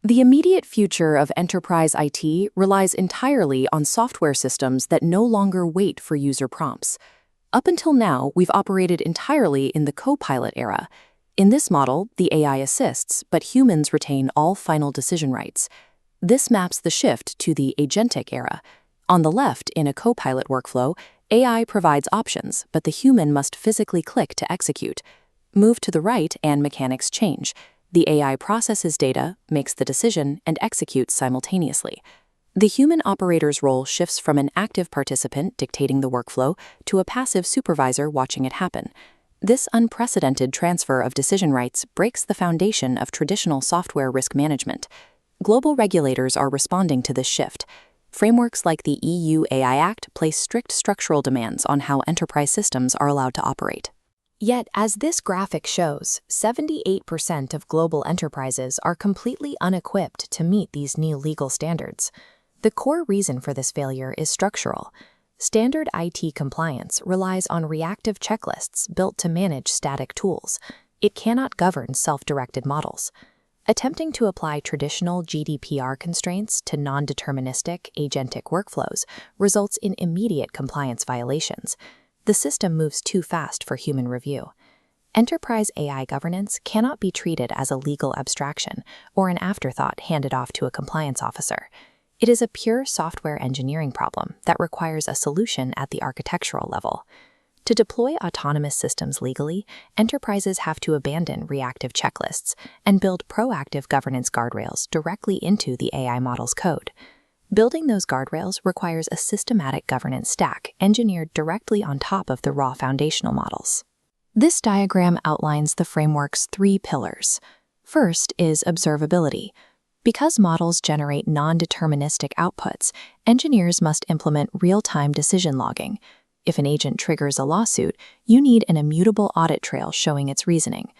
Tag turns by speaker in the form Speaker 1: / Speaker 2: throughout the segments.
Speaker 1: The immediate future of enterprise IT relies entirely on software systems that no longer wait for user prompts. Up until now, we've operated entirely in the co-pilot era. In this model, the AI assists, but humans retain all final decision rights. This maps the shift to the Agentic era. On the left, in a co-pilot workflow, AI provides options, but the human must physically click to execute. Move to the right, and mechanics change. The AI processes data, makes the decision, and executes simultaneously. The human operator's role shifts from an active participant dictating the workflow to a passive supervisor watching it happen. This unprecedented transfer of decision rights breaks the foundation of traditional software risk management. Global regulators are responding to this shift. Frameworks like the EU AI Act place strict structural demands on how enterprise systems are allowed to operate. Yet, as this graphic shows, 78% of global enterprises are completely unequipped to meet these new legal standards. The core reason for this failure is structural. Standard IT compliance relies on reactive checklists built to manage static tools. It cannot govern self-directed models. Attempting to apply traditional GDPR constraints to non-deterministic agentic workflows results in immediate compliance violations. The system moves too fast for human review. Enterprise AI governance cannot be treated as a legal abstraction or an afterthought handed off to a compliance officer. It is a pure software engineering problem that requires a solution at the architectural level. To deploy autonomous systems legally, enterprises have to abandon reactive checklists and build proactive governance guardrails directly into the AI model's code. Building those guardrails requires a systematic governance stack engineered directly on top of the raw foundational models. This diagram outlines the framework's 3 pillars. First is observability. Because models generate non-deterministic outputs, engineers must implement real-time decision logging. If an agent triggers a lawsuit, you need an immutable audit trail showing its reasoning.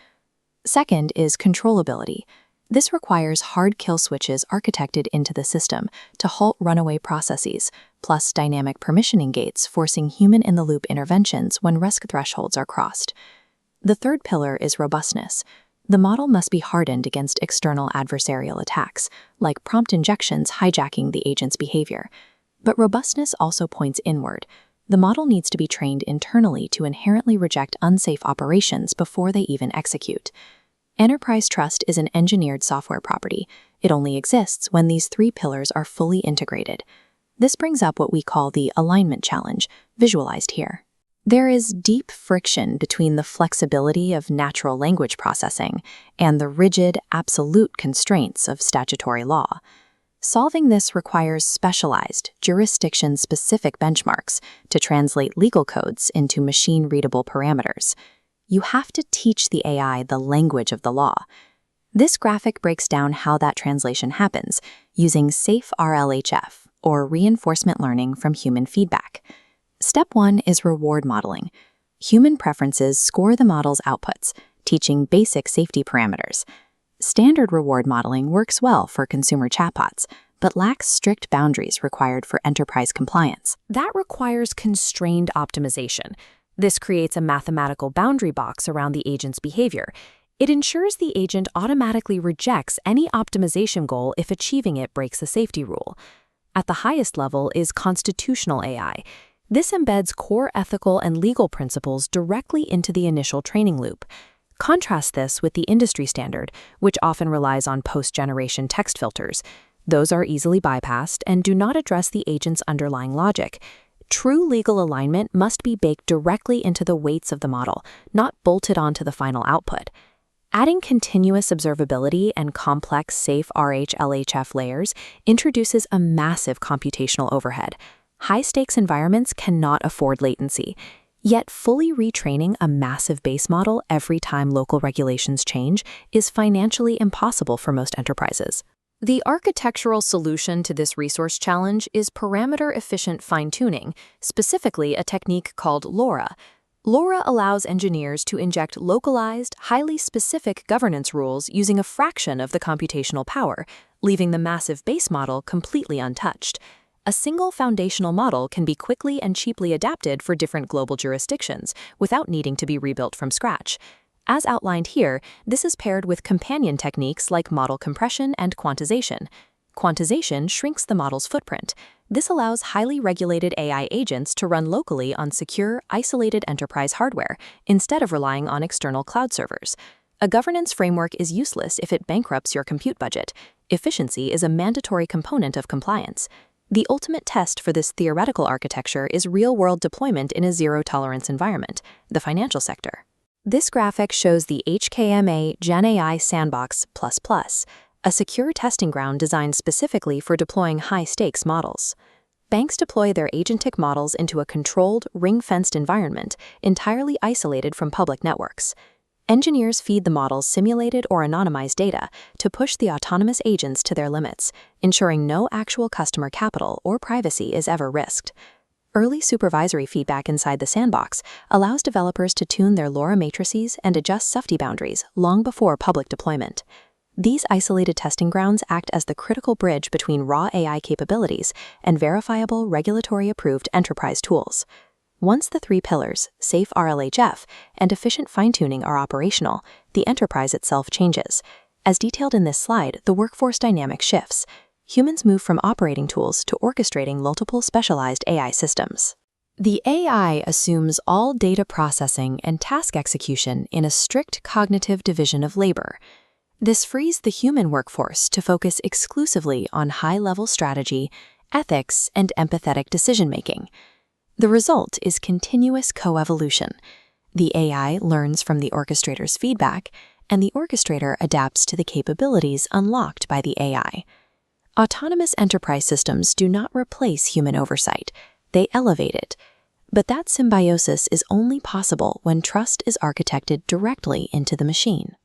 Speaker 1: Second is controllability. This requires hard kill switches architected into the system to halt runaway processes, plus dynamic permissioning gates forcing human-in-the-loop interventions when risk thresholds are crossed. The third pillar is robustness. The model must be hardened against external adversarial attacks, like prompt injections hijacking the agent's behavior. But robustness also points inward. The model needs to be trained internally to inherently reject unsafe operations before they even execute. Enterprise trust is an engineered software property. It only exists when these 3 pillars are fully integrated. This brings up what we call the alignment challenge, visualized here. There is deep friction between the flexibility of natural language processing and the rigid, absolute constraints of statutory law. Solving this requires specialized, jurisdiction-specific benchmarks to translate legal codes into machine-readable parameters. You have to teach the AI the language of the law. This graphic breaks down how that translation happens using safe RLHF, or reinforcement learning from human feedback. Step 1 is reward modeling. Human preferences score the model's outputs, teaching basic safety parameters. Standard reward modeling works well for consumer chatbots, but lacks strict boundaries required for enterprise compliance. That requires constrained optimization. This creates a mathematical boundary box around the agent's behavior. It ensures the agent automatically rejects any optimization goal if achieving it breaks a safety rule. At the highest level is constitutional AI. This embeds core ethical and legal principles directly into the initial training loop. Contrast this with the industry standard, which often relies on post-generation text filters. Those are easily bypassed and do not address the agent's underlying logic. True legal alignment must be baked directly into the weights of the model, not bolted onto the final output. Adding continuous observability and complex safe RH-LHF layers introduces a massive computational overhead. High-stakes environments cannot afford latency. Yet fully retraining a massive base model every time local regulations change is financially impossible for most enterprises. The architectural solution to this resource challenge is parameter-efficient fine-tuning, specifically a technique called LoRA. LoRA allows engineers to inject localized, highly specific governance rules using a fraction of the computational power, leaving the massive base model completely untouched. A single foundational model can be quickly and cheaply adapted for different global jurisdictions without needing to be rebuilt from scratch. As outlined here, this is paired with companion techniques like model compression and quantization. Quantization shrinks the model's footprint. This allows highly regulated AI agents to run locally on secure, isolated enterprise hardware, instead of relying on external cloud servers. A governance framework is useless if it bankrupts your compute budget. Efficiency is a mandatory component of compliance. The ultimate test for this theoretical architecture is real-world deployment in a zero-tolerance environment, the financial sector. This graphic shows the AIKm GenAI Sandbox++, a secure testing ground designed specifically for deploying high-stakes models. Banks deploy their agentic models into a controlled, ring-fenced environment entirely isolated from public networks. Engineers feed the models simulated or anonymized data to push the autonomous agents to their limits, ensuring no actual customer capital or privacy is ever risked. Early supervisory feedback inside the sandbox allows developers to tune their LoRa matrices and adjust safety boundaries long before public deployment. These isolated testing grounds act as the critical bridge between raw AI capabilities and verifiable regulatory-approved enterprise tools. Once the three pillars, safe RLHF, and efficient fine-tuning are operational, the enterprise itself changes. As detailed in this slide, the workforce dynamic shifts. Humans move from operating tools to orchestrating multiple specialized AI systems. The AI assumes all data processing and task execution in a strict cognitive division of labor. This frees the human workforce to focus exclusively on high-level strategy, ethics, and empathetic decision-making. The result is continuous coevolution. The AI learns from the orchestrator's feedback, and the orchestrator adapts to the capabilities unlocked by the AI. Autonomous enterprise systems do not replace human oversight, they elevate it. But that symbiosis is only possible when trust is architected directly into the machine.